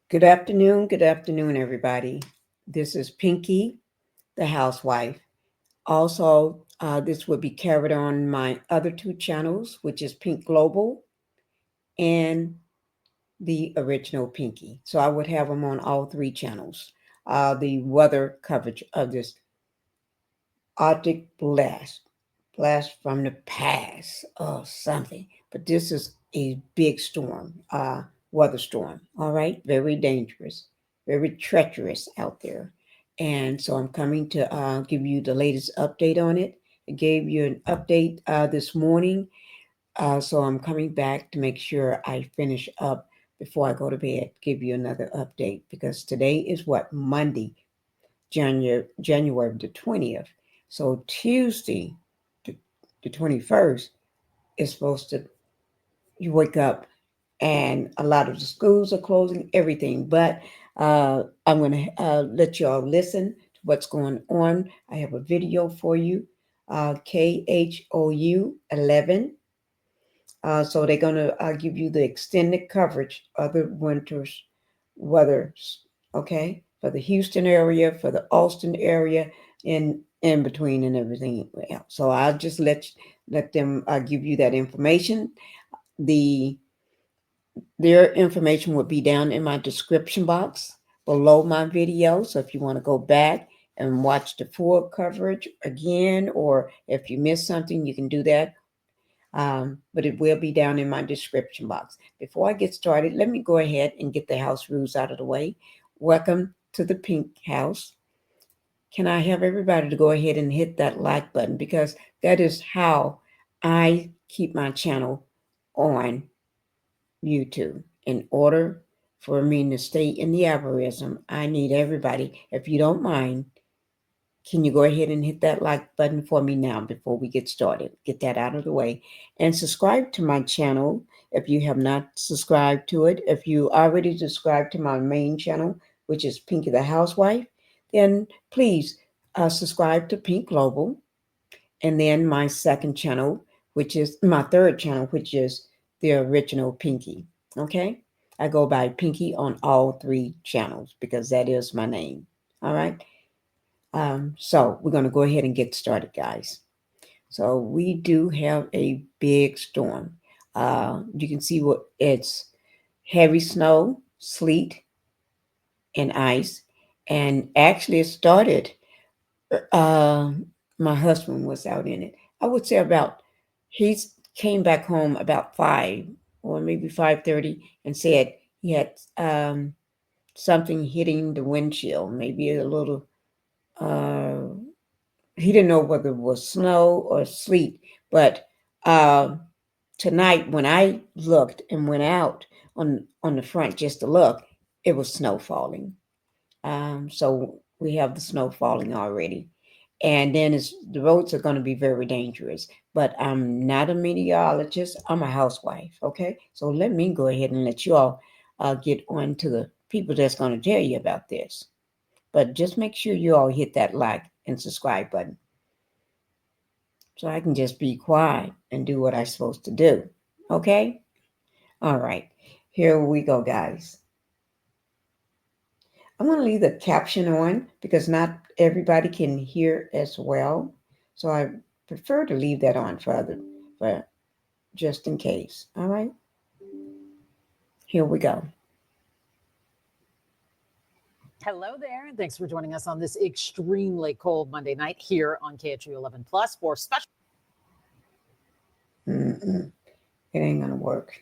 Good afternoon, everybody. This is Pinkie, the housewife. Also, this will be carried on my other two channels, which is Pink Global and the original Pinkie. So I would have them on all three channels. The weather coverage of this Arctic blast from the past or something. But this is a big storm, weather storm. All right, very dangerous, very treacherous out there. And so I'm coming to give you the latest update on it. I gave you an update this morning, so I'm coming back to make sure I finish up before I go to bed. Give you another update because today is what, Monday, January the 20th. So Tuesday, the, the 21st, is supposed to, you wake up and a lot of the schools are closing, everything. But I'm going to let y'all listen to what's going on. I have a video for you, KHOU 11. So they're going to give you the extended coverage of the winter's weather, okay, for the Houston area, for the Austin area, and in between and everything else. So I'll just let them give you that information. The Their information will be down in my description box below my video. So if you want to go back and watch the full coverage again, or if you missed something, you can do that. But it will be down in my description box. Before I get started, let me go ahead and get the house rules out of the way. Welcome to the Pink House. Can I have everybody to go ahead and hit that like button because that is how I keep my channel on YouTube. In order for me to stay in the algorithm, I need everybody, if you don't mind, can you go ahead and hit that like button for me now before we get started? Get that out of the way. And subscribe to my channel if you have not subscribed to it. If you already subscribed to my main channel, which is Pinkie the Housewife, then please subscribe to Pink Global. And then my second channel, which is my third channel, which is the original Pinkie. Okay? I go by Pinkie on all three channels because that is my name. All right? So we're going to go ahead and get started, guys. So we do have a big storm. You can see what it's heavy snow, sleet, and ice. And actually, it started. Uh, my husband was out in it. I would say about he came back home about 5 or maybe 5:30 and said he had something hitting the windshield, maybe a little. Uh, he didn't know whether it was snow or sleet, but uh, tonight when I looked and went out on the front just to look, it was snow falling. So we have the snow falling already. And then the roads are going to be very dangerous. But I'm not a meteorologist. I'm a housewife. Okay. So let me go ahead and let you all get on to the people that's going to tell you about this. But just make sure you all hit that like and subscribe button so I can just be quiet and do what I'm supposed to do. Okay. All right. Here we go, guys. I'm going to leave the caption on because not everybody can hear as well. So I prefer to leave that on for just in case. All right. Here we go. Hello there, and thanks for joining us on this extremely cold Monday night here on KHOU 11 Plus for special. It ain't going to work.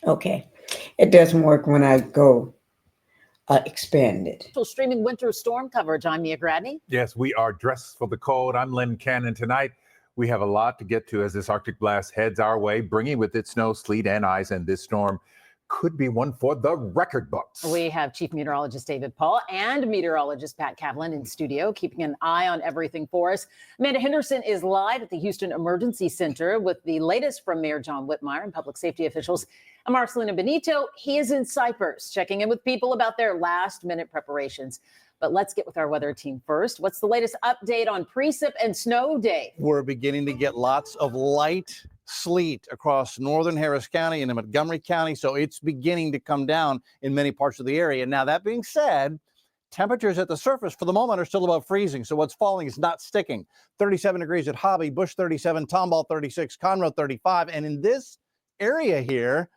Okay. It doesn't work when I go expand it. Streaming winter storm coverage. I'm Mia Gradney. Yes, we are dressed for the cold. I'm Len Cannon. Tonight, we have a lot to get to as this Arctic blast heads our way, bringing with it snow, sleet, and ice, and this storm could be one for the record books. We have Chief Meteorologist David Paul and Meteorologist Pat Kavlin in studio, keeping an eye on everything for us. Amanda Henderson is live at the Houston Emergency Center with the latest from Mayor John Whitmire and public safety officials. I'm Marcelina Benito. He is in Cypress, checking in with people about their last-minute preparations. But let's get with our weather team first. What's the latest update on precip and snow day? We're beginning to get lots of light sleet across northern Harris County and in Montgomery County. So it's beginning to come down in many parts of the area. Now, that being said, temperatures at the surface for the moment are still above freezing. So what's falling is not sticking. 37 degrees at Hobby, Bush 37, Tomball 36, Conroe 35. And in this area here,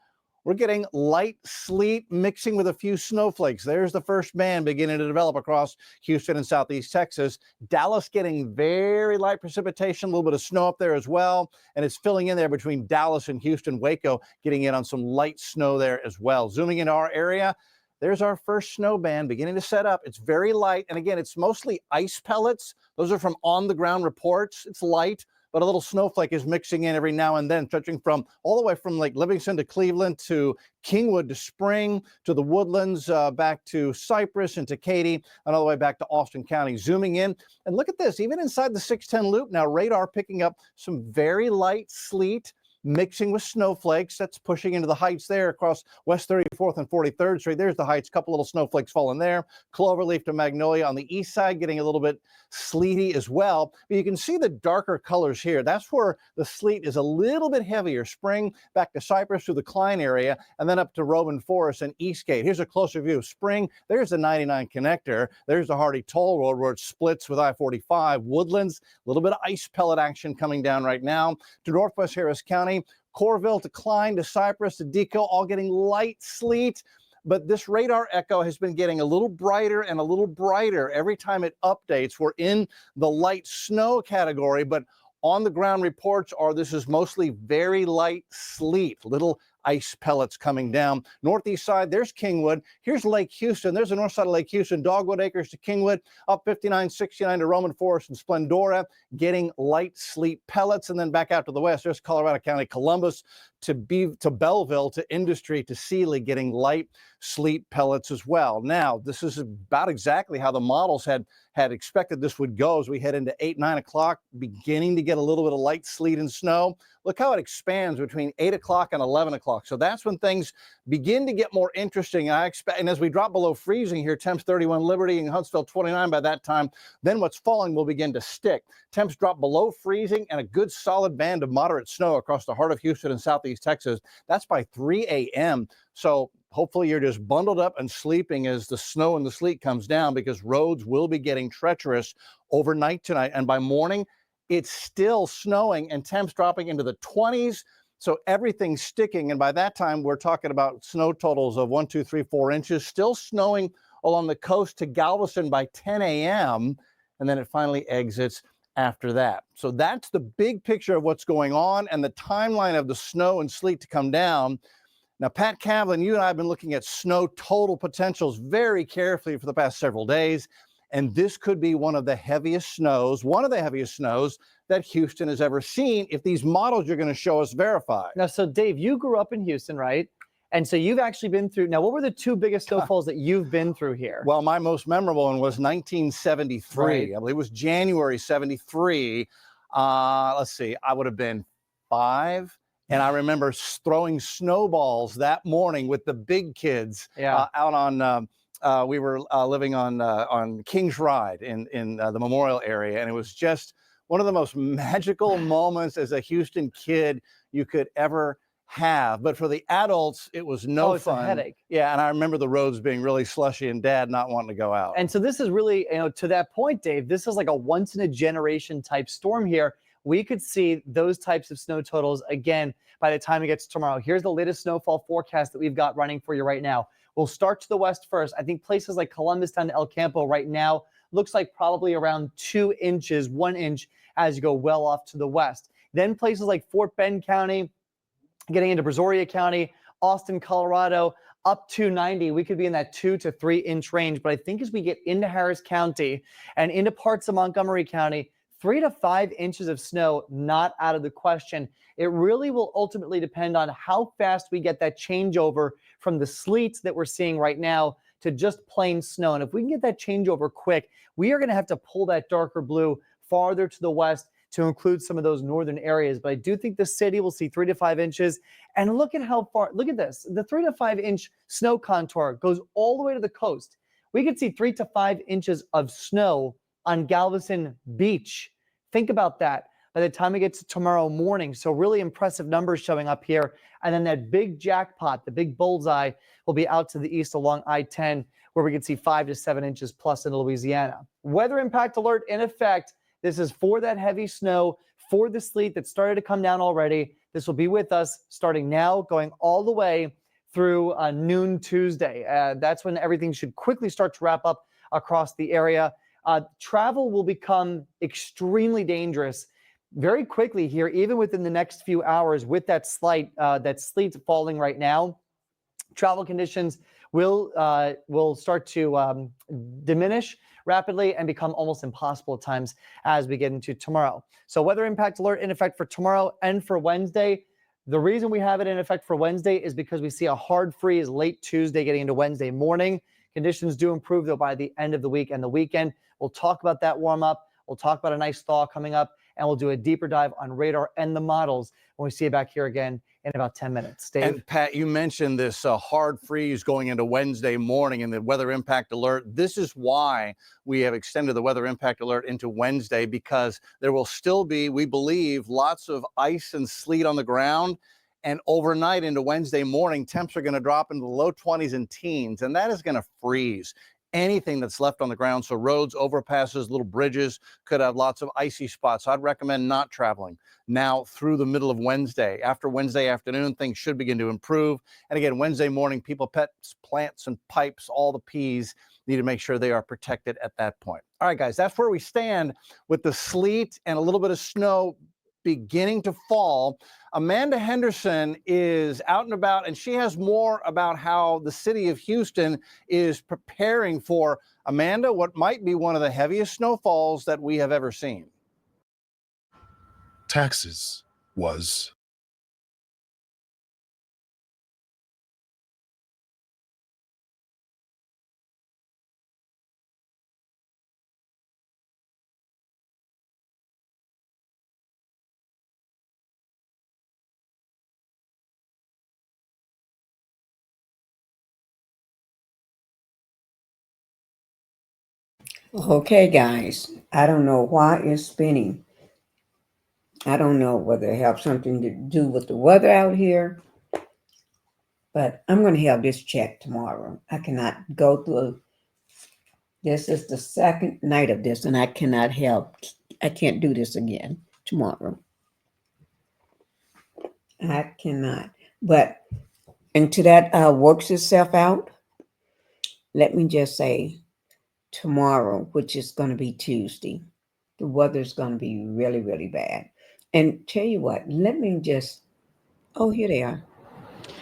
we're getting light sleet mixing with a few snowflakes. There's the first band beginning to develop across Houston and southeast Texas. Dallas getting very light precipitation, a little bit of snow up there as well. And it's filling in there between Dallas and Houston. Waco getting in on some light snow there as well. Zooming into our area, there's our first snow band beginning to set up. It's very light. And again, it's mostly ice pellets. Those are from on-the-ground reports. It's light, but a little snowflake is mixing in every now and then, stretching from all the way from Lake Livingston to Cleveland to Kingwood to Spring to the Woodlands, back to Cypress and to Katy, and all the way back to Austin County. Zooming in, and look at this, even inside the 610 loop now, radar picking up some very light sleet mixing with snowflakes. That's pushing into the heights there across West 34th and 43rd Street. There's the heights, couple little snowflakes falling there. Cloverleaf to Magnolia on the east side, getting a little bit sleety as well. But you can see the darker colors here. That's where the sleet is a little bit heavier. Spring back to Cypress through the Klein area, and then up to Roman Forest and Eastgate. Here's a closer view of Spring. There's the 99 connector. There's the Hardy Toll Road where it splits with I-45. Woodlands, a little bit of ice pellet action coming down right now to northwest Harris County. Corville to Klein to Cypress to Deco, all getting light sleet. But this radar echo has been getting a little brighter and a little brighter every time it updates. We're in the light snow category, but on the ground reports are this is mostly very light sleet, little ice pellets coming down. Northeast side, there's Kingwood. Here's Lake Houston. There's the north side of Lake Houston. Dogwood Acres to Kingwood, up 59, 69 to Roman Forest and Splendora, getting light sleet pellets. And then back out to the west, there's Colorado County, Columbus to Belleville to Industry to Sealy, getting light sleet pellets as well. Now, this is about exactly how the models had expected this would go as we head into 8, 9 o'clock, beginning to get a little bit of light sleet and snow. Look how it expands between 8 o'clock and 11 o'clock. So that's when things begin to get more interesting. I expect, and as we drop below freezing here, temps 31 Liberty and Huntsville 29 by that time, then what's falling will begin to stick. Temps drop below freezing and a good solid band of moderate snow across the heart of Houston and southeast Texas. That's by 3 a.m. So hopefully you're just bundled up and sleeping as the snow and the sleet comes down, because roads will be getting treacherous overnight tonight. And by morning, it's still snowing and temps dropping into the 20s. So everything's sticking. And by that time, we're talking about snow totals of 1, 2, 3, 4 inches, still snowing along the coast to Galveston by 10 a.m. And then it finally exits after that. So that's the big picture of what's going on and the timeline of the snow and sleet to come down. Now, Pat Kavlin, you and I have been looking at snow total potentials very carefully for the past several days. And this could be one of the heaviest snows that Houston has ever seen if these models you're going to show us verify. Now, so Dave, you grew up in Houston, right? And so you've actually been through, now what were the two biggest snowfalls that you've been through here? Well, my most memorable one was 1973. Right. I believe it was January 73. Let's see, I would have been 5. And I remember throwing snowballs that morning with the big kids out on, we were living on King's Ride in the Memorial area. And it was just one of the most magical moments as a Houston kid you could ever have. But for the adults, it was no fun. A headache. Yeah, and I remember the roads being really slushy and Dad not wanting to go out. And so this is really, to that point, Dave, this is like a once in a generation type storm here. We could see those types of snow totals again by the time it gets tomorrow. Here's the latest snowfall forecast that we've got running for you right now. We'll start to the west first. I think places like Columbus down to El Campo right now looks like probably around 2 inches, 1 inch as you go well off to the west. Then places like Fort Bend County, getting into Brazoria County, Austin, Colorado, up to 90. We could be in that 2 to 3 inch range. But I think as we get into Harris County and into parts of Montgomery County, 3 to 5 inches of snow, not out of the question. It really will ultimately depend on how fast we get that changeover from the sleets that we're seeing right now to just plain snow. And if we can get that changeover quick, we are going to have to pull that darker blue farther to the west to include some of those northern areas. But I do think the city will see 3 to 5 inches. And look at how far, look at this. The 3 to 5 inch snow contour goes all the way to the coast. We could see 3 to 5 inches of snow on Galveston Beach. Think about that. by the time we get to tomorrow morning. So really impressive numbers showing up here. And then that big jackpot, the big bullseye, will be out to the east along I-10, where we can see 5 to 7 inches plus in Louisiana. Weather impact alert in effect. This is for that heavy snow, for the sleet that started to come down already. This will be with us starting now, going all the way through noon Tuesday. That's when everything should quickly start to wrap up across the area. Travel will become extremely dangerous very quickly here, even within the next few hours, with that sleet falling right now. Travel conditions will start to diminish rapidly and become almost impossible at times as we get into tomorrow. So weather impact alert in effect for tomorrow and for Wednesday. The reason we have it in effect for Wednesday is because we see a hard freeze late Tuesday getting into Wednesday morning. Conditions do improve, though, by the end of the week and the weekend. We'll talk about that warm up. We'll talk about a nice thaw coming up, and we'll do a deeper dive on radar and the models when we see you back here again in about 10 minutes. Dave? And Pat, you mentioned this hard freeze going into Wednesday morning and the weather impact alert. This is why we have extended the weather impact alert into Wednesday, because there will still be, we believe, lots of ice and sleet on the ground. And overnight into Wednesday morning, temps are going to drop into the low 20s and teens, and that is going to freeze anything that's left on the ground. So roads, overpasses, little bridges could have lots of icy spots. I'd recommend not traveling now through the middle of Wednesday. After Wednesday afternoon, things should begin to improve. And again, Wednesday morning, people, pets, plants, and pipes, all the P's, need to make sure they are protected at that point. All right, guys, that's where we stand with the sleet and a little bit of snow beginning to fall. Amanda Henderson is out and about, and she has more about how the city of Houston is preparing for, Amanda, what might be one of the heaviest snowfalls that we have ever seen. Taxes was Okay, guys, I don't know why it's spinning. I don't know whether it has something to do with the weather out here, but I'm going to have this checked tomorrow. I cannot go through. This is the second night of this, and I can't do this again tomorrow. I cannot. But until that works itself out, let me just say tomorrow, which is going to be Tuesday, the weather's going to be really, really bad. And tell you what, here they are.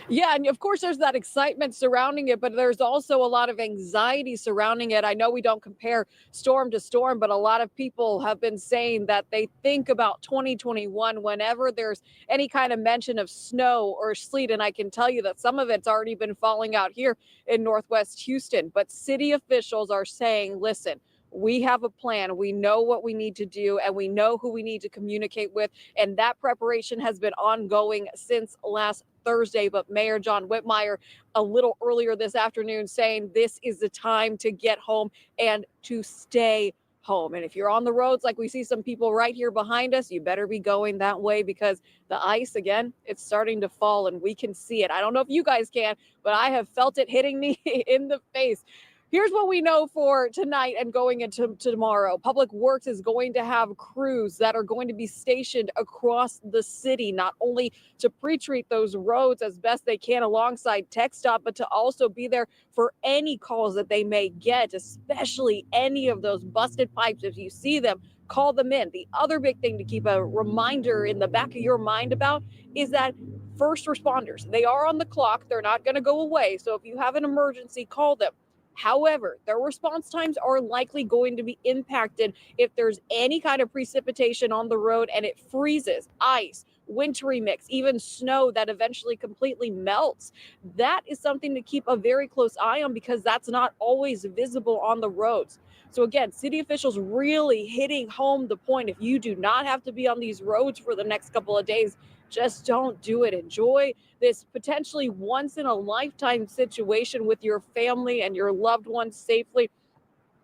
Yeah, and of course there's that excitement surrounding it, but there's also a lot of anxiety surrounding it. I know we don't compare storm to storm, but a lot of people have been saying that they think about 2021 whenever there's any kind of mention of snow or sleet. And I can tell you that some of it's already been falling out here in Northwest Houston. But city officials are saying, listen, we have a plan. We know what we need to do, and we know who we need to communicate with. And that preparation has been ongoing since last Thursday. But Mayor John Whitmire a little earlier this afternoon saying this is the time to get home and to stay home. And if you're on the roads, like we see some people right here behind us, you better be going that way, because the ice, again, it's starting to fall and we can see it. I don't know if you guys can, but I have felt it hitting me in the face. Here's what we know for tonight and going into tomorrow. Public Works is going to have crews that are going to be stationed across the city, not only to pre-treat those roads as best they can alongside TxDOT, but to also be there for any calls that they may get, especially any of those busted pipes. If you see them, call them in. The other big thing to keep a reminder in the back of your mind about is that first responders, they are on the clock. They're not going to go away. So if you have an emergency, call them. However, their response times are likely going to be impacted if there's any kind of precipitation on the road and it freezes, ice, wintry mix, even snow that eventually completely melts. That is something to keep a very close eye on, because that's not always visible on the roads. So again, city officials really hitting home the point. If you do not have to be on these roads for the next couple of days, just don't do it. Enjoy this potentially once in a lifetime situation with your family and your loved ones safely.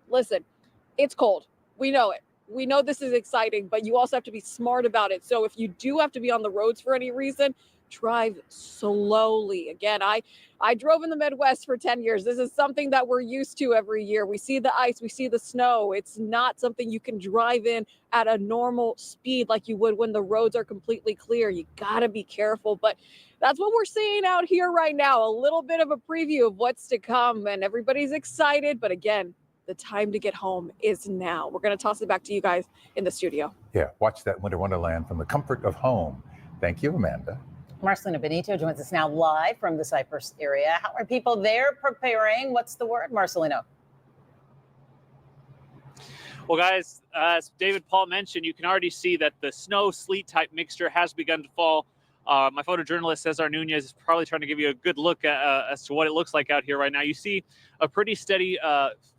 Listen, it's cold. We know it. we know this is exciting, but you also have to be smart about it. So if you do have to be on the roads for any reason, drive slowly. Again, I drove in the Midwest for 10 years. This is something that we're used to every year. We see the ice, we see the snow. It's not something you can drive in at a normal speed like you would when the roads are completely clear. You got to be careful. But that's what we're seeing out here right now. A little bit of a preview of what's to come, and everybody's excited. But again, the time to get home is now. We're going to toss it back to you guys in the studio. Yeah, watch that Winter Wonderland from the comfort of home. Thank you, Amanda. Marcelina Benito joins us now live from the Cypress area. How are people there preparing? What's the word, Marcelino? Well, guys, as David Paul mentioned, you can already see that the snow sleet type mixture has begun to fall. My photojournalist Cesar Nunez is probably trying to give you a good look as to what it looks like out here right now. You see a pretty steady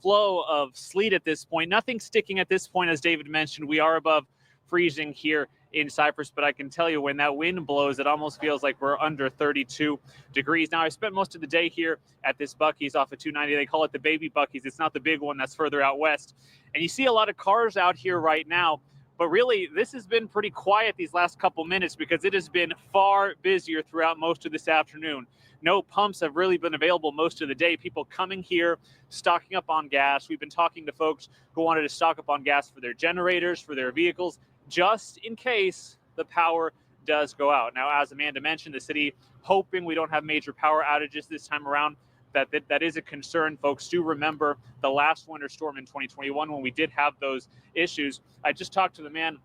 flow of sleet at this point. Nothing sticking at this point, as David mentioned. We are above freezing here in Cypress, but I can tell you when that wind blows, it almost feels like we're under 32 degrees. Now, I spent most of the day here at this Buc-ee's off of 290. They call it the baby Buc-ee's. It's not the big one that's further out west. And you see a lot of cars out here right now, but really this has been pretty quiet these last couple minutes because it has been far busier throughout most of this afternoon. No pumps have really been available most of the day. People coming here, stocking up on gas. We've been talking to folks who wanted to stock up on gas for their generators, for their vehicles, just in case the power does go out. Now, as Amanda mentioned, the city hoping we don't have major power outages this time around. That is a concern. Folks do remember the last winter storm in 2021 when we did have those issues. I just talked to the man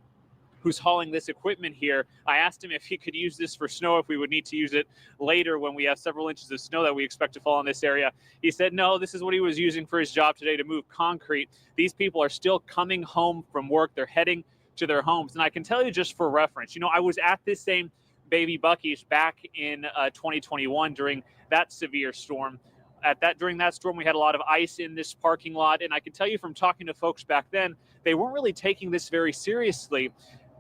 who's hauling this equipment here. I asked him if he could use this for snow, if we would need to use it later when we have several inches of snow that we expect to fall in this area. He said, no, this is what he was using for his job today to move concrete. These people are still coming home from work. They're heading to their homes. And I can tell you just for reference, I was at this same baby Buc-ee's back in 2021 during that severe storm. During that storm, we had a lot of ice in this parking lot. And I can tell you from talking to folks back then, they weren't really taking this very seriously.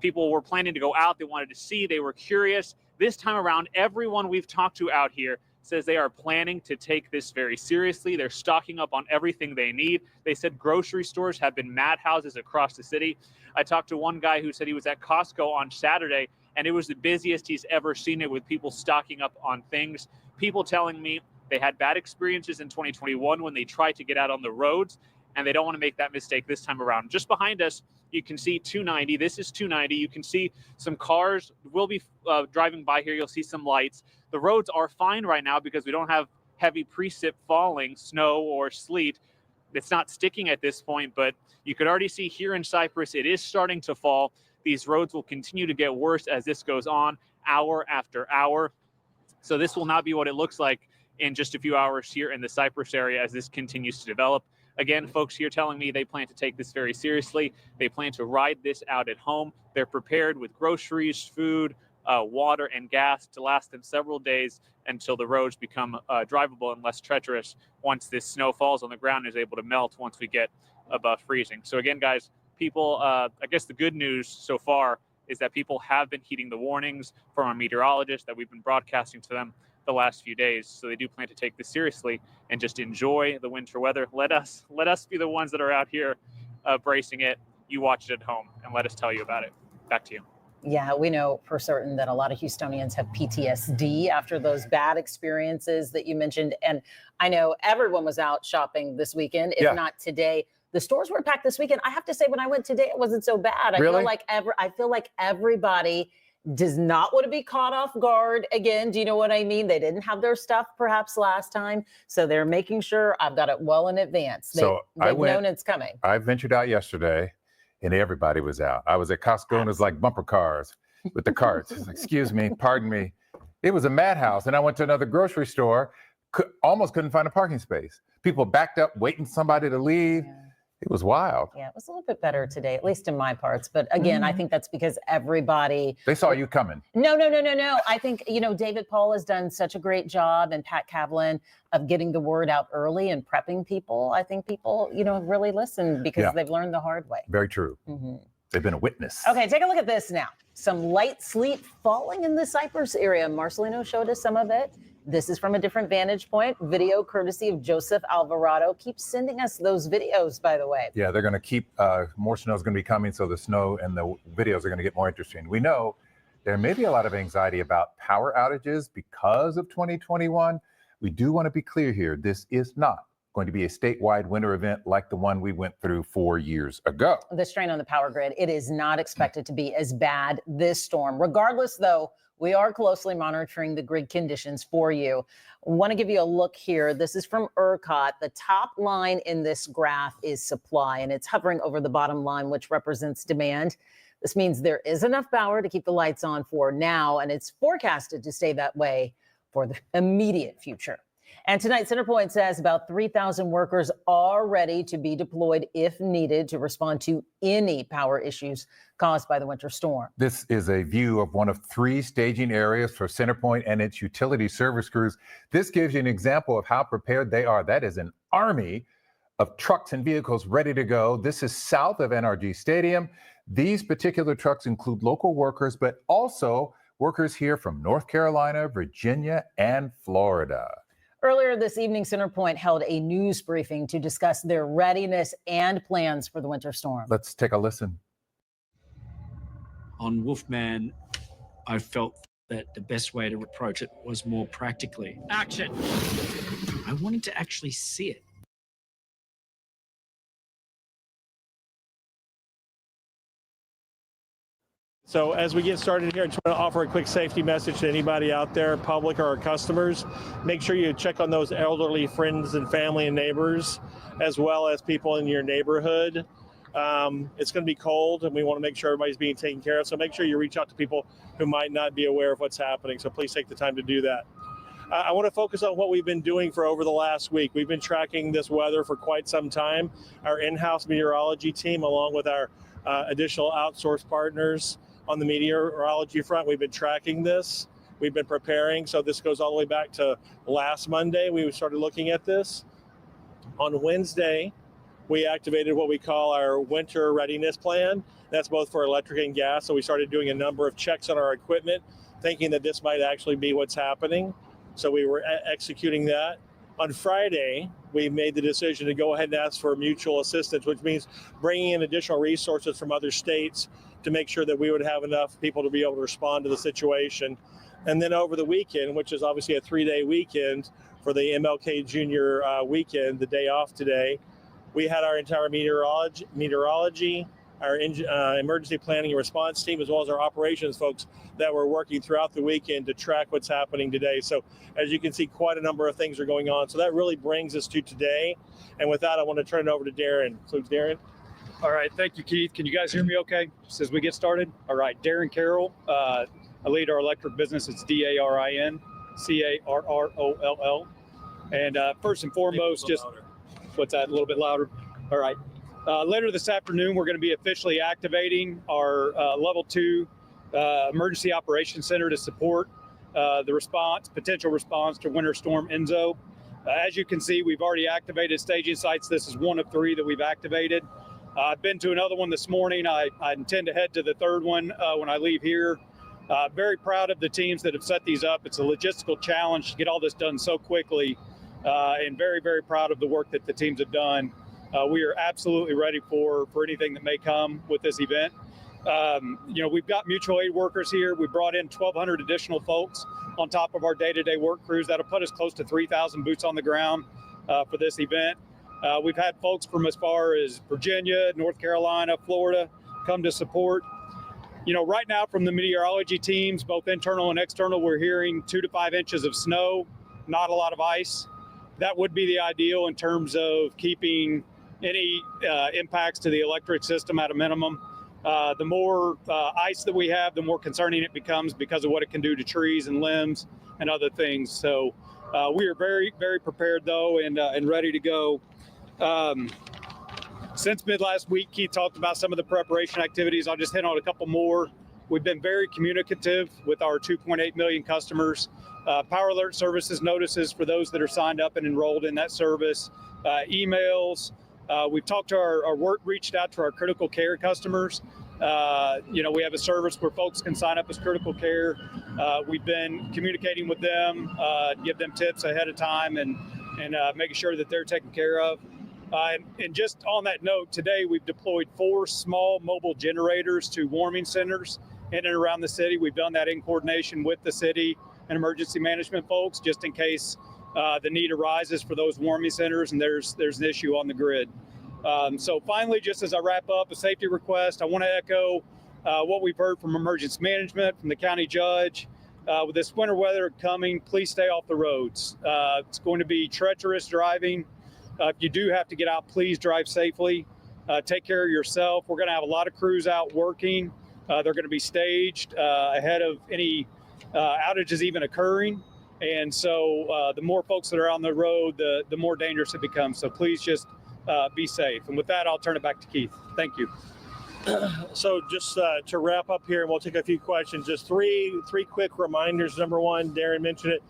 People were planning to go out. They wanted to see. They were curious. This time around, everyone we've talked to out here says they are planning to take this very seriously. They're stocking up on everything they need. They said grocery stores have been madhouses across the city. I talked to one guy who said he was at Costco on Saturday, and it was the busiest he's ever seen it with people stocking up on things. People telling me they had bad experiences in 2021 when they tried to get out on the roads, and they don't want to make that mistake this time around. Just behind us, you can see 290. This is 290. You can see some cars will be driving by here. You'll see some lights. The roads are fine right now because we don't have heavy precip falling, snow or sleet. It's not sticking at this point, but you could already see here in Cypress, it is starting to fall. These roads will continue to get worse as this goes on hour after hour. So this will not be what it looks like in just a few hours here in the Cypress area as this continues to develop. Again, folks here telling me they plan to take this very seriously. They plan to ride this out at home. They're prepared with groceries, food, water, and gas to last them several days until the roads become drivable and less treacherous once this snow falls on the ground and is able to melt once we get above freezing. So again, guys, people, I guess the good news so far is that people have been heeding the warnings from our meteorologists that we've been broadcasting to them the last few days. So they do plan to take this seriously and just enjoy the winter weather. Let us be the ones that are out here bracing it. You watch it at home and let us tell you about it. Back to you. Yeah, we know for certain that a lot of Houstonians have PTSD after those bad experiences that you mentioned. And I know everyone was out shopping this weekend, if not today. The stores were packed this weekend. I have to say, when I went today, it wasn't so bad. I feel like everybody does not want to be caught off guard again. Do you know what I mean? They didn't have their stuff perhaps last time, so they're making sure I've got it well in advance. They've known it's coming. I ventured out yesterday, and everybody was out. I was at Costco, and it was like bumper cars with the carts. Excuse me, pardon me. It was a madhouse. And I went to another grocery store, almost couldn't find a parking space. People backed up, waiting for somebody to leave. Yeah. It was wild. Yeah, it was a little bit better today, at least in my parts. But again, I think that's because everybody... They saw you coming. No. I think, David Paul has done such a great job, and Pat Kavlin, of getting the word out early and prepping people. I think people, have really listened because they've learned the hard way. Very true. They've been a witness. Okay, take a look at this now. Some light sleet falling in the Cypress area. Marcelino showed us some of it. This is from a different vantage point. Video courtesy of Joseph Alvarado. Keep sending us those videos, by the way. Yeah, they're going to keep, more snow is going to be coming, so the snow and the videos are going to get more interesting. We know there may be a lot of anxiety about power outages because of 2021. We do want to be clear here. This is not going to be a statewide winter event like the one we went through 4 years ago. The strain on the power grid, it is not expected to be as bad this storm. Regardless, though, we are closely monitoring the grid conditions for you. I want to give you a look here. This is from ERCOT. The top line in this graph is supply, and it's hovering over the bottom line, which represents demand. This means there is enough power to keep the lights on for now, and it's forecasted to stay that way for the immediate future. And tonight, Centerpoint says about 3,000 workers are ready to be deployed if needed to respond to any power issues caused by the winter storm. This is a view of one of 3 staging areas for Centerpoint and its utility service crews. This gives you an example of how prepared they are. That is an army of trucks and vehicles ready to go. This is south of NRG Stadium. These particular trucks include local workers, but also workers here from North Carolina, Virginia, and Florida. Earlier this evening, Centerpoint held a news briefing to discuss their readiness and plans for the winter storm. Let's take a listen. On Wolfman, I felt that the best way to approach it was more practically. Action! I wanted to actually see it. So as we get started here, I just want to offer a quick safety message to anybody out there, public or our customers. Make sure you check on those elderly friends and family and neighbors, as well as people in your neighborhood. It's going to be cold, and we want to make sure everybody's being taken care of. So make sure you reach out to people who might not be aware of what's happening. So please take the time to do that. I want to focus on what we've been doing for over the last week. We've been tracking this weather for quite some time. Our in-house meteorology team, along with our additional outsourced partners, on the meteorology front, we've been tracking this. We've been preparing. So this goes all the way back to last Monday. We started looking at this. On Wednesday, we activated what we call our winter readiness plan. That's both for electric and gas. So we started doing a number of checks on our equipment, thinking that this might actually be what's happening. So we were executing that. On Friday, we made the decision to go ahead and ask for mutual assistance, which means bringing in additional resources from other states to make sure that we would have enough people to be able to respond to the situation. And then over the weekend, which is obviously a 3-day weekend for the MLK Jr. Weekend, the day off today, we had our entire meteorology, our emergency planning and response team, as well as our operations folks that were working throughout the weekend to track what's happening today. So as you can see, quite a number of things are going on. So that really brings us to today. And with that, I want to turn it over to Darren. So Darren. All right, thank you, Keith. Can you guys hear me okay as we get started? All right, Darren Carroll. I lead our electric business. It's DARIN, CARROLL. And first and foremost, just what's that, a little bit louder? All right. Later this afternoon, we're going to be officially activating our level 2 emergency operations center to support the potential response to Winter Storm Enzo. As you can see, we've already activated staging sites. This is one of 3 that we've activated. I've been to another one this morning. I intend to head to the 3rd one when I leave here. Very proud of the teams that have set these up. It's a logistical challenge to get all this done so quickly, and very, very proud of the work that the teams have done. We are absolutely ready for anything that may come with this event. We've got mutual aid workers here. We brought in 1,200 additional folks on top of our day-to-day work crews. That'll put us close to 3,000 boots on the ground for this event. We've had folks from as far as Virginia, North Carolina, Florida come to support. Right now from the meteorology teams, both internal and external, we're hearing 2 to 5 inches of snow, not a lot of ice. That would be the ideal in terms of keeping any impacts to the electric system at a minimum. The more ice that we have, the more concerning it becomes because of what it can do to trees and limbs and other things. So we are very, very prepared though and ready to go. Since mid last week, Keith talked about some of the preparation activities. I'll just hit on a couple more. We've been very communicative with our 2.8 million customers. Power alert services notices for those that are signed up and enrolled in that service. Emails. We've talked to reached out to our critical care customers. We have a service where folks can sign up as critical care We've been communicating with them, give them tips ahead of time, and making sure that they're taken care of. And just on that note, today we've deployed 4 small mobile generators to warming centers in and around the city. We've done that in coordination with the city and emergency management folks, just in case the need arises for those warming centers and there's an issue on the grid. So finally, just as I wrap up, a safety request, I want to echo what we've heard from emergency management, from the county judge. With this winter weather coming, please stay off the roads. It's going to be treacherous driving. If you do have to get out, please drive safely. Take care of yourself. We're going to have a lot of crews out working. They're going to be staged ahead of any outages even occurring. And so the more folks that are on the road, the more dangerous it becomes. So please just be safe. And with that, I'll turn it back to Keith. Thank you. So just to wrap up here, and we'll take a few questions. Just three quick reminders. Number one, Darren mentioned it,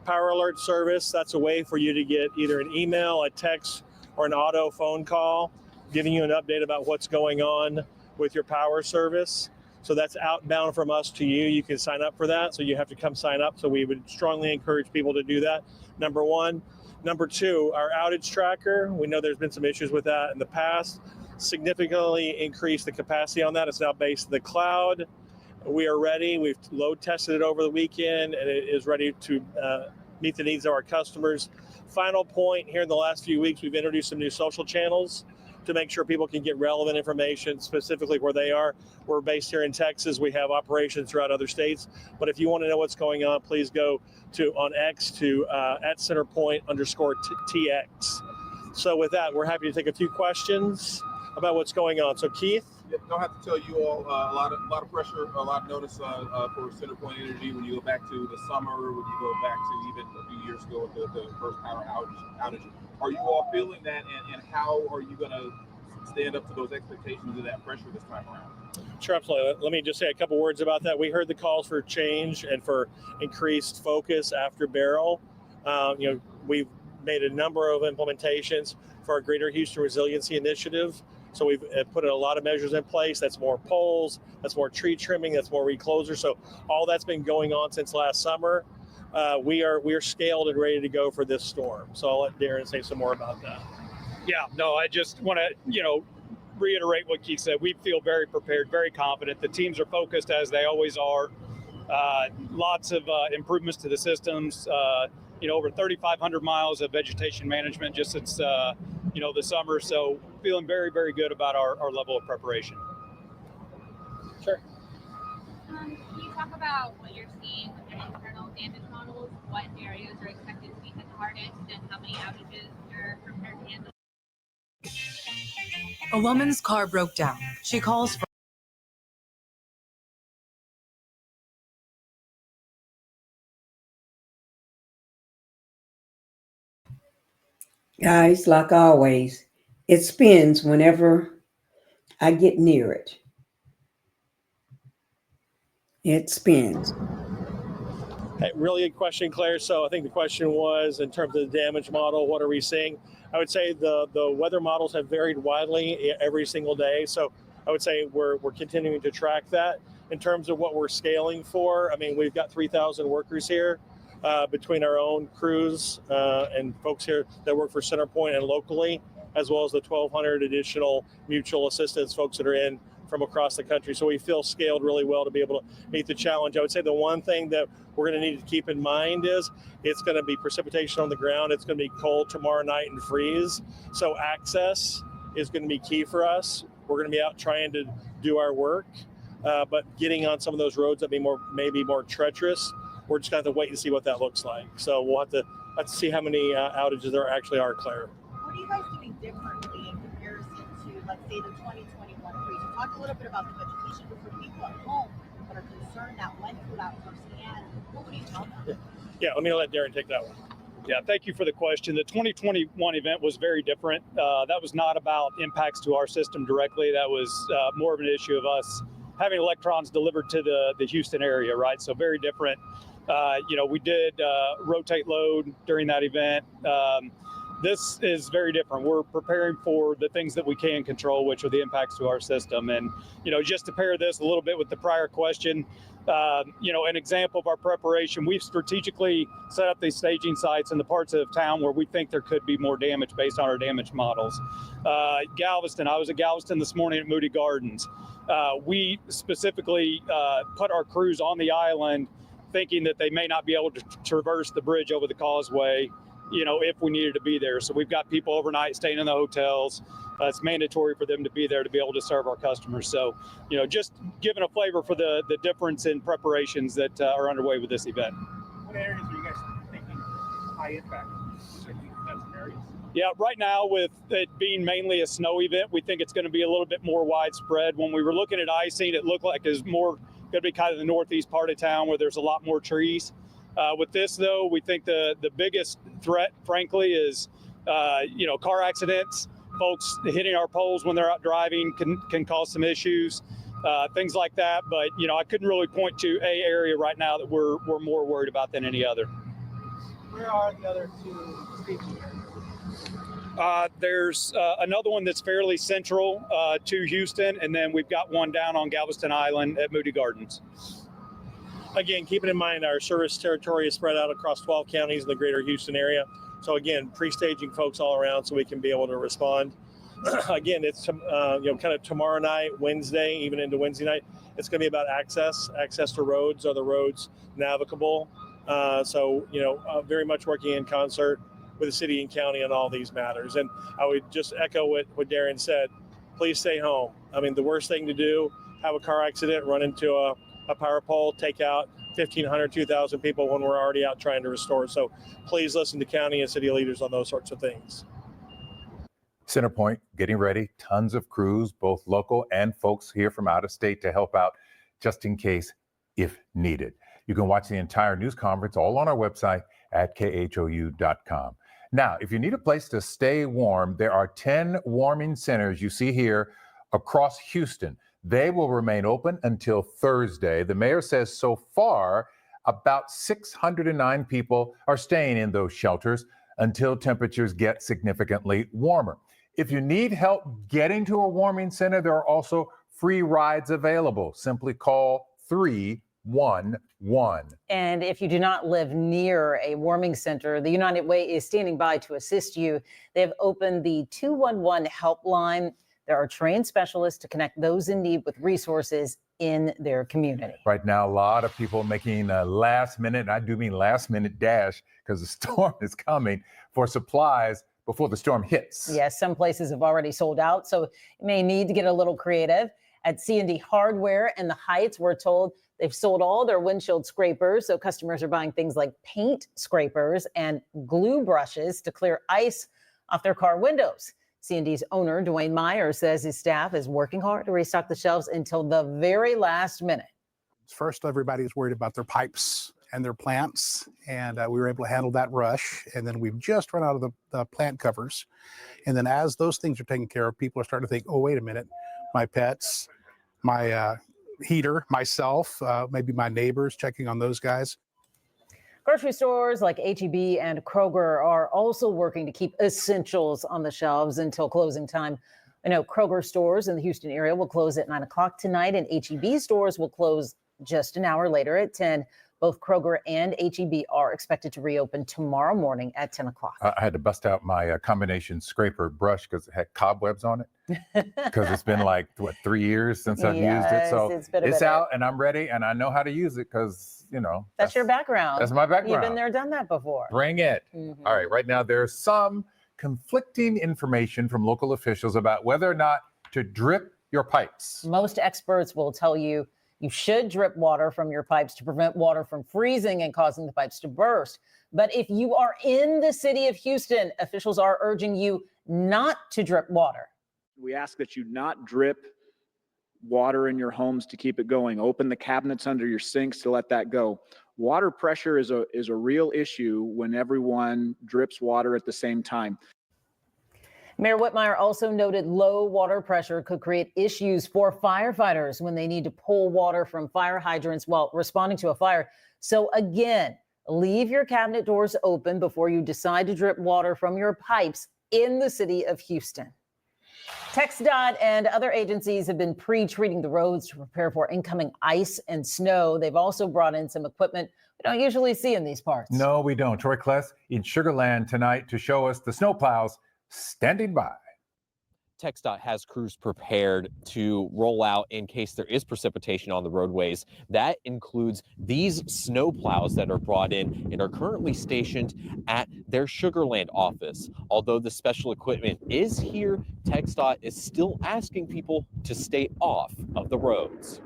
Power Alert service. That's a way for you to get either an email, a text, or an auto phone call giving you an update about what's going on with your power service. So that's outbound from us to you. You can sign up for that. So you have to come sign up. So we would strongly encourage people to do that. Number one. Number two, our outage tracker. We know there's been some issues with that in the past. Significantly increased the capacity on that. It's now based in the cloud. We are ready. We've load tested it over the weekend, and it is ready to meet the needs of our customers. Final point, here in the last few weeks, we've introduced some new social channels to make sure people can get relevant information specifically where they are. We're based here in Texas. We have operations throughout other states. But if you want to know what's going on, please go on X to @centerpoint_TX. So with that, we're happy to take a few questions about what's going on. So Keith? Yeah, don't have to tell you all a lot of pressure, a lot of notice for CenterPoint Energy when you go back to the summer, when you go back to even a few years ago with the first power outage. Are you all feeling that, and how are you going to stand up to those expectations of that pressure this time around? Sure, absolutely. Let me just say a couple words about that. We heard the calls for change and for increased focus after Beryl. We've made a number of implementations for our Greater Houston Resiliency Initiative. So we've put a lot of measures in place. That's more poles, that's more tree trimming, that's more reclosure. So all that's been going on since last summer. We are scaled and ready to go for this storm. So I'll let Darren say some more about that. Yeah, no, I just want to, reiterate what Keith said. We feel very prepared, very confident. The teams are focused as they always are. Lots of improvements to the systems. Over 3,500 miles of vegetation management just since, the summer. So feeling very, very good about our level of preparation. Sure. Can you talk about what you're seeing with your internal damage models? What areas are expected to be hit the hardest, and how many outages you're prepared to handle? A woman's car broke down. She calls for Guys, like always, it spins whenever I get near it. It spins. Hey, really good question, Claire. So I think the question was, in terms of the damage model, what are we seeing? I would say the weather models have varied widely every single day. So I would say we're continuing to track that. In terms of what we're scaling for, I mean, we've got 3,000 workers here between our own crews and folks here that work for CenterPoint and locally, as well as the 1,200 additional mutual assistance folks that are in from across the country. So we feel scaled really well to be able to meet the challenge. I would say the one thing that we're going to need to keep in mind is it's going to be precipitation on the ground. It's going to be cold tomorrow night and freeze. So access is going to be key for us. We're going to be out trying to do our work, but getting on some of those roads that maybe more treacherous, we're just going to have to wait and see what that looks like. So we'll have to see how many outages there actually are, Claire. What are you guys doing differently in comparison to, let's say, the 2021 freeze? You talked a little bit about the vegetation, but for people at home that are concerned that went through that firsthand, what would you tell them? Yeah, let me let Darren take that one. Yeah, thank you for the question. The 2021 event was very different. That was not about impacts to our system directly. That was more of an issue of us having electrons delivered to the Houston area, right? So very different. We did rotate load during that event. This is very different. We're preparing for the things that we can control, which are the impacts to our system. And, just to pair this a little bit with the prior question, an example of our preparation, we've strategically set up these staging sites in the parts of town where we think there could be more damage based on our damage models. Galveston, I was at Galveston this morning at Moody Gardens. We specifically put our crews on the island thinking that they may not be able to traverse the bridge over the causeway, if we needed to be there. So we've got people overnight staying in the hotels. It's mandatory for them to be there to be able to serve our customers. So, just giving a flavor for the difference in preparations that are underway with this event. What areas are you guys thinking high impact? That's areas. Yeah, right now with it being mainly a snow event, we think it's going to be a little bit more widespread. When we were looking at icing, it looked like it's more going to be kind of the northeast part of town where there's a lot more trees. With this, though, we think the biggest threat, frankly, is, car accidents. Folks hitting our poles when they're out driving can cause some issues, things like that. But, I couldn't really point to a area right now that we're more worried about than any other. Where are the other two staging areas? There's another one that's fairly central to Houston, and then we've got one down on Galveston Island at Moody Gardens. Again, keeping in mind our service territory is spread out across 12 counties in the greater Houston area. So again, pre-staging folks all around so we can be able to respond. Again, it's kind of tomorrow night, Wednesday, even into Wednesday night. It's going to be about access to roads. Are the roads navigable? Very much working in concert with the city and county on all these matters. And I would just echo what Darren said. Please stay home. I mean, the worst thing to do, have a car accident, run into a power pole, take out 1,500, 2,000 people when we're already out trying to restore. So please listen to county and city leaders on those sorts of things. Centerpoint getting ready, tons of crews, both local and folks here from out of state to help out just in case if needed. You can watch the entire news conference all on our website at KHOU.com. Now, if you need a place to stay warm, there are 10 warming centers you see here across Houston. They will remain open until Thursday. The mayor says so far, about 609 people are staying in those shelters until temperatures get significantly warmer. If you need help getting to a warming center, there are also free rides available. Simply call 311. And if you do not live near a warming center, the United Way is standing by to assist you. They have opened the 211 helpline. There are trained specialists to connect those in need with resources in their community. Right now, a lot of people making a last minute, and I do mean last minute dash because the storm is coming for supplies before the storm hits. Yes, some places have already sold out, so you may need to get a little creative. At C&D Hardware in the Heights, we're told they've sold all their windshield scrapers, so customers are buying things like paint scrapers and glue brushes to clear ice off their car windows. C&D's owner, Dwayne Meyer, says his staff is working hard to restock the shelves until the very last minute. First, everybody was worried about their pipes and their plants, and we were able to handle that rush. And then we've just run out of the plant covers. And then as those things are taken care of, people are starting to think, oh, wait a minute, my pets, my heater, myself, maybe my neighbors, checking on those guys. Grocery stores like H-E-B and Kroger are also working to keep essentials on the shelves until closing time. I know Kroger stores in the Houston area will close at 9 o'clock tonight, and H-E-B stores will close just an hour later at 10. Both Kroger and H-E-B are expected to reopen tomorrow morning at 10 o'clock. I had to bust out my combination scraper brush because it had cobwebs on it. Because it's been like, 3 years since I've used it. So it's out and I'm ready and I know how to use it because, that's your background. That's my background. You've been there, done that before. Bring it. Mm-hmm. All right. Right now, there's some conflicting information from local officials about whether or not to drip your pipes. Most experts will tell you you should drip water from your pipes to prevent water from freezing and causing the pipes to burst. But if you are in the city of Houston, officials are urging you not to drip water. We ask that you not drip water in your homes to keep it going. Open the cabinets under your sinks to let that go. Water pressure is a real issue when everyone drips water at the same time. Mayor Whitmire also noted low water pressure could create issues for firefighters when they need to pull water from fire hydrants while responding to a fire. So again, Leave your cabinet doors open before you decide to drip water from your pipes in the city of Houston. TxDOT and other agencies have been pre-treating the roads to prepare for incoming ice and snow. They've also brought in some equipment we don't usually see in these parts. No, we don't. Troy Kless in Sugar Land tonight to show us the snowplows standing by. TxDOT has crews prepared to roll out in case there is precipitation on the roadways. That includes these snow plows that are brought in and are currently stationed at their Sugar Land office. Although the special equipment is here, TxDOT is still asking people to stay off of the roads.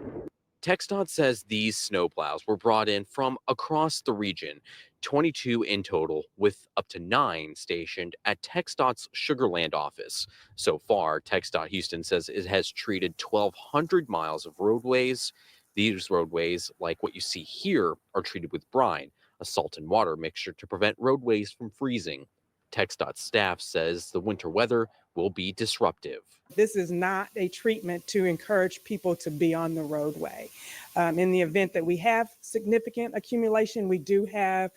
TxDOT says these snowplows were brought in from across the region, 22 in total, with up to 9 stationed at TxDOT's Sugar Land office. So far, TxDOT Houston says it has treated 1,200 miles of roadways. These roadways, like what you see here, are treated with brine, a salt and water mixture to prevent roadways from freezing. TxDOT staff says the winter weather will be disruptive. This is not a treatment to encourage people to be on the roadway. In the event that we have significant accumulation, we do have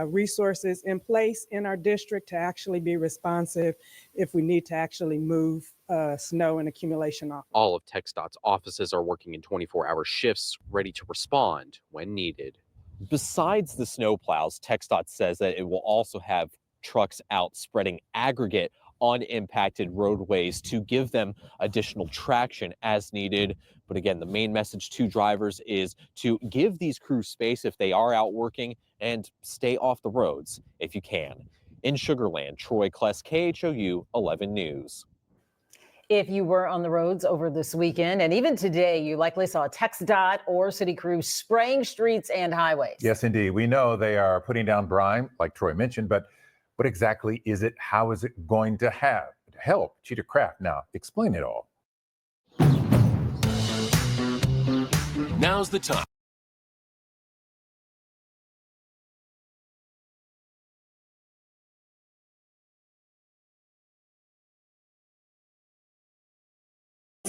resources in place in our district to actually be responsive if we need to actually move snow and accumulation off. All of TxDOT's offices are working in 24-hour shifts, ready to respond when needed. Besides the snowplows, TxDOT says that it will also have trucks out spreading aggregate on impacted roadways to give them additional traction as needed. But again, the main message to drivers is to give these crews space if they are out working and stay off the roads if you can. In Sugar Land, Troy Kless, KHOU 11 News. If you were on the roads over this weekend and even today, you likely saw a TxDOT or city crew spraying streets and highways. Yes, indeed. We know they are putting down brine, like Troy mentioned, but what exactly is it? How is it going to help? Cheetah Craft now explain it all. Now's the time.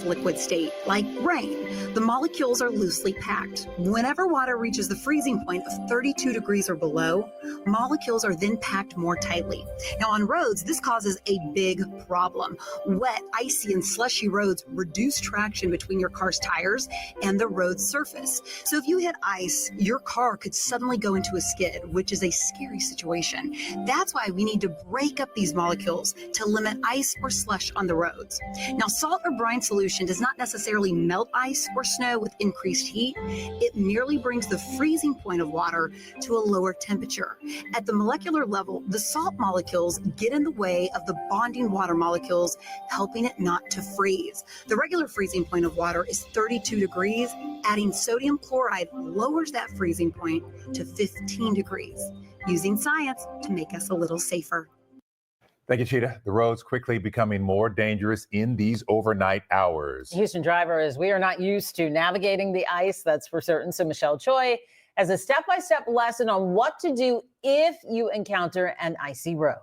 Liquid state, like rain. The molecules are loosely packed. Whenever water reaches the freezing point of 32 degrees or below, molecules are then packed more tightly. Now on roads, this causes a big problem. Wet, icy, and slushy roads reduce traction between your car's tires and the road surface. So if you hit ice, your car could suddenly go into a skid, which is a scary situation. That's why we need to break up these molecules to limit ice or slush on the roads. Now, salt or brine solution does not necessarily melt ice or snow with increased heat. It merely brings the freezing point of water to a lower temperature. At the molecular level, the salt molecules get in the way of the bonding water molecules, helping it not to freeze. The regular freezing point of water is 32 degrees. Adding sodium chloride lowers that freezing point to 15 degrees, using science to make us a little safer. Thank you, Cheetah. The roads quickly becoming more dangerous in these overnight hours. Houston drivers, we are not used to navigating the ice, that's for certain. So Michelle Choi has a step-by-step lesson on what to do if you encounter an icy road.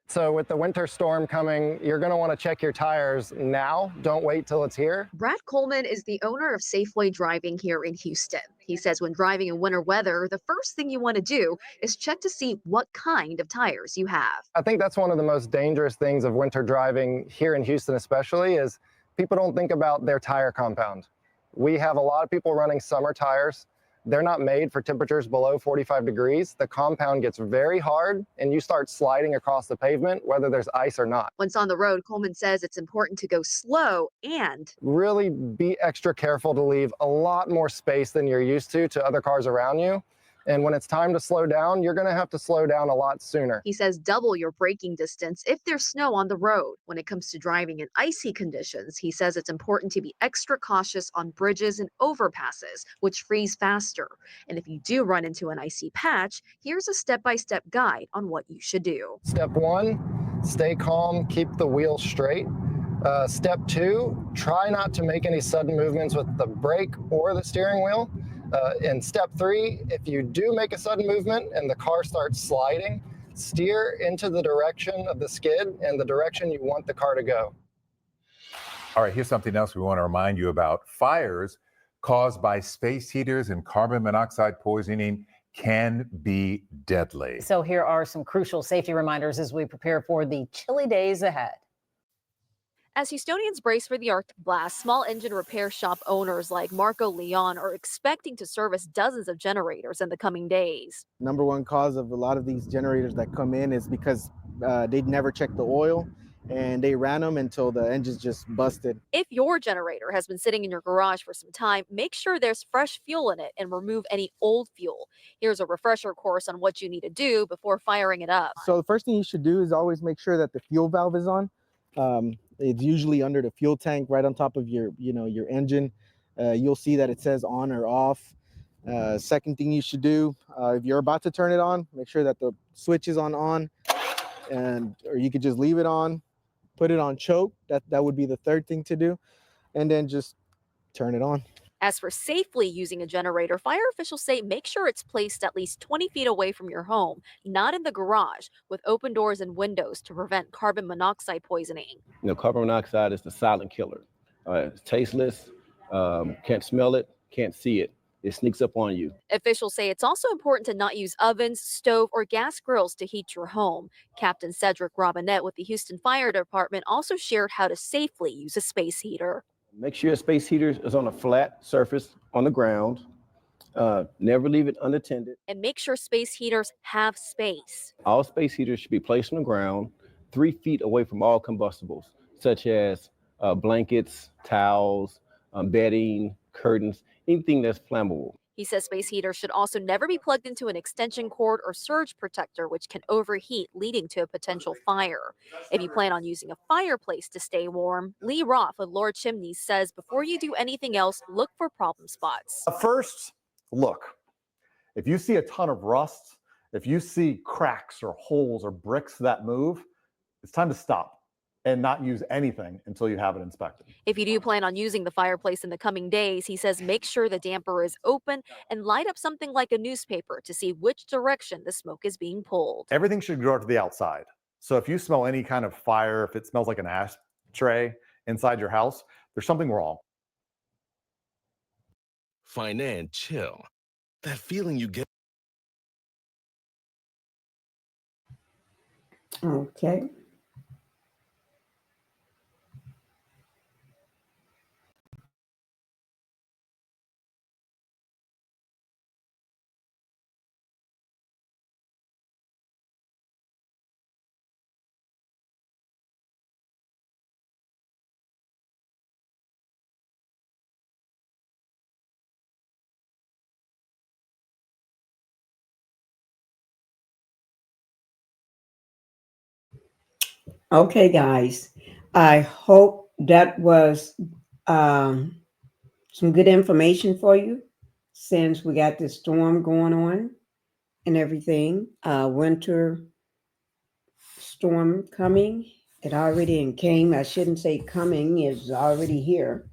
So with the winter storm coming, you're going to want to check your tires now. Don't wait till it's here. Brad Coleman is the owner of Safeway Driving here in Houston. He says when driving in winter weather, the first thing you want to do is check to see what kind of tires you have. I think that's one of the most dangerous things of winter driving here in Houston especially is people don't think about their tire compound. We have a lot of people running summer tires. They're not made for temperatures below 45 degrees. The compound gets very hard and you start sliding across the pavement, whether there's ice or not. Once on the road, Coleman says it's important to go slow and really be extra careful to leave a lot more space than you're used to other cars around you. And when it's time to slow down, you're going to have to slow down a lot sooner. He says double your braking distance if there's snow on the road. When it comes to driving in icy conditions, he says it's important to be extra cautious on bridges and overpasses, which freeze faster. And if you do run into an icy patch, here's a step-by-step guide on what you should do. Step 1, stay calm, keep the wheel straight. Step 2, try not to make any sudden movements with the brake or the steering wheel. And step 3, if you do make a sudden movement and the car starts sliding, steer into the direction of the skid and the direction you want the car to go. All right, here's something else we want to remind you about. Fires caused by space heaters and carbon monoxide poisoning can be deadly. So here are some crucial safety reminders as we prepare for the chilly days ahead. As Houstonians brace for the Arctic blast, small engine repair shop owners like Marco Leon are expecting to service dozens of generators in the coming days. Number one cause of a lot of these generators that come in is because they'd never checked the oil and they ran them until the engines just busted. If your generator has been sitting in your garage for some time, make sure there's fresh fuel in it and remove any old fuel. Here's a refresher course on what you need to do before firing it up. So the first thing you should do is always make sure that the fuel valve is on. It's usually under the fuel tank right on top of your engine. You'll see that it says on or off. Second thing you should do, if you're about to turn it on, make sure that the switch is on, or you could just leave it on, put it on choke. That would be the third thing to do, and then just turn it on. As for safely using a generator, fire officials say make sure it's placed at least 20 feet away from your home, not in the garage, with open doors and windows to prevent carbon monoxide poisoning. Carbon monoxide is the silent killer. It's tasteless, can't smell it, can't see it. It sneaks up on you. Officials say it's also important to not use ovens, stove, or gas grills to heat your home. Captain Cedric Robinette with the Houston Fire Department also shared how to safely use a space heater. Make sure your space heater is on a flat surface on the ground. Never leave it unattended. And make sure space heaters have space. All space heaters should be placed on the ground 3 feet away from all combustibles, such as blankets, towels, bedding, curtains, anything that's flammable. He says space heaters should also never be plugged into an extension cord or surge protector, which can overheat, leading to a potential fire. If you plan on using a fireplace to stay warm, Lee Roth with Lord Chimneys says before you do anything else, look for problem spots. First, look. If you see a ton of rust, if you see cracks or holes or bricks that move, it's time to stop and not use anything until you have it inspected. If you do plan on using the fireplace in the coming days, he says make sure the damper is open and light up something like a newspaper to see which direction the smoke is being pulled. Everything should go to the outside. So if you smell any kind of fire, if it smells like an ashtray inside your house, there's something wrong. Finan chill. That feeling you get. Okay. Okay, guys. I hope that was some good information for you since we got this storm going on and everything. Winter storm coming. It already came. I shouldn't say coming, is already here.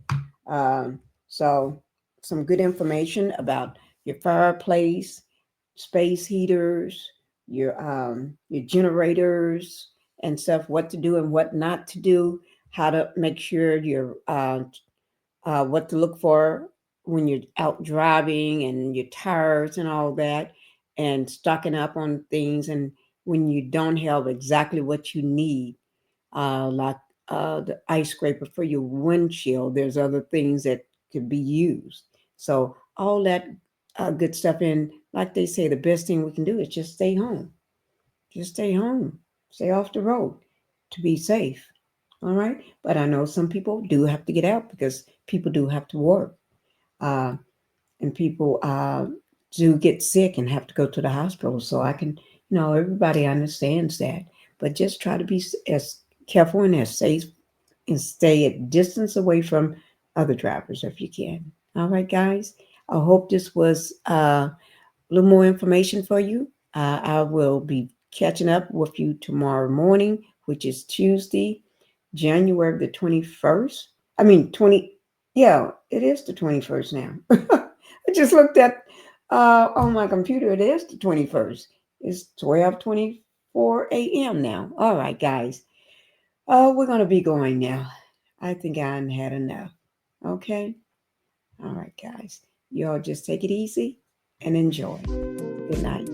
So some good information about your fireplace, space heaters, your generators and stuff, what to do and what not to do, how to make sure you're what to look for when you're out driving and your tires and all that, and stocking up on things. And when you don't have exactly what you need, like the ice scraper for your windshield, there's other things that could be used. So all that good stuff. And like they say, the best thing we can do is just stay home. Just stay home. Stay off the road to be safe. All right. But I know some people do have to get out because people do have to work. And people do get sick and have to go to the hospital. So I can, everybody understands that. But just try to be as careful and as safe and stay a distance away from other drivers if you can. All right, guys. I hope this was a little more information for you. I will be catching up with you tomorrow morning, which is Tuesday, January the 21st. Yeah, it is the 21st now. I just looked at on my computer. It is the 21st. It's 12:24 a.m. now. All right, guys. We're going to be going now. I think I had enough. Okay? All right, guys. Y'all just take it easy and enjoy. Good night.